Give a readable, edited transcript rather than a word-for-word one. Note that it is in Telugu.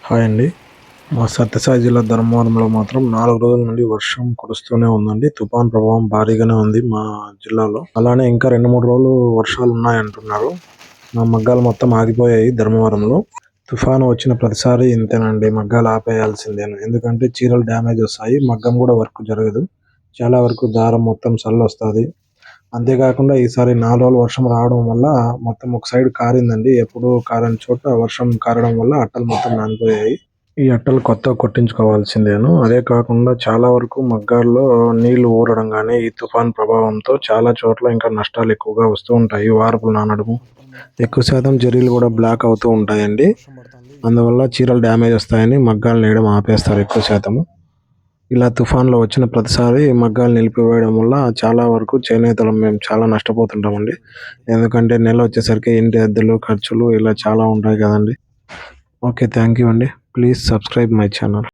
హాయ్ అండి. మా సత్యసాయి జిల్లా ధర్మవరంలో మాత్రం 4 రోజుల నుండి వర్షం కురుస్తూనే ఉందండి. తుఫాన్ ప్రభావం భారీగానే ఉంది మా జిల్లాలో. అలానే ఇంకా 2-3 రోజులు వర్షాలు ఉన్నాయంటున్నారు. మా మగ్గాలు మొత్తం ఆగిపోయాయి ధర్మవరంలో. తుఫాను వచ్చిన ప్రతిసారి ఇంతేనండి, మగ్గాలు ఆపేయాల్సిందేను. ఎందుకంటే చీరలు డ్యామేజ్ వస్తాయి, మగ్గం కూడా వర్క్ జరగదు. చాలా వరకు దారం మొత్తం సల్లొస్తుంది. అంతేకాకుండా ఈసారి 4 రోజులు వర్షం రావడం వల్ల మొత్తం ఒక సైడ్ కారిందండి. ఎప్పుడు కారని చోట వర్షం కారడం వల్ల అట్టలు మొత్తం నానిపోయాయి. ఈ అట్టలు కొత్తగా కొట్టించుకోవాల్సిందేను. అదే కాకుండా చాలా వరకు మగ్గాల్లో నీళ్లు ఊరడం గానీ, ఈ తుఫాన్ ప్రభావంతో చాలా చోట్ల ఇంకా నష్టాలు ఎక్కువగా వస్తూ ఉంటాయి. వార్పులు నానడము, ఎక్కువ శాతం జరీలు కూడా బ్లాక్ అవుతూ ఉంటాయండి. అందువల్ల చీరలు డ్యామేజ్ వస్తాయని మగ్గాలు నేయడం ఆపేస్తారు ఎక్కువ శాతము. ఇలా తుఫాన్లో వచ్చిన ప్రతిసారి మగ్గాలు నిలిపివేయడం వల్ల చాలా వరకు చేనేతలు మేము చాలా నష్టపోతుంటామండి. ఎందుకంటే నెల వచ్చేసరికి ఇంటి అద్దెలు, ఖర్చులు ఇలా చాలా ఉంటాయి కదండి. ఓకే, థ్యాంక్ యూ అండి. Please subscribe my channel.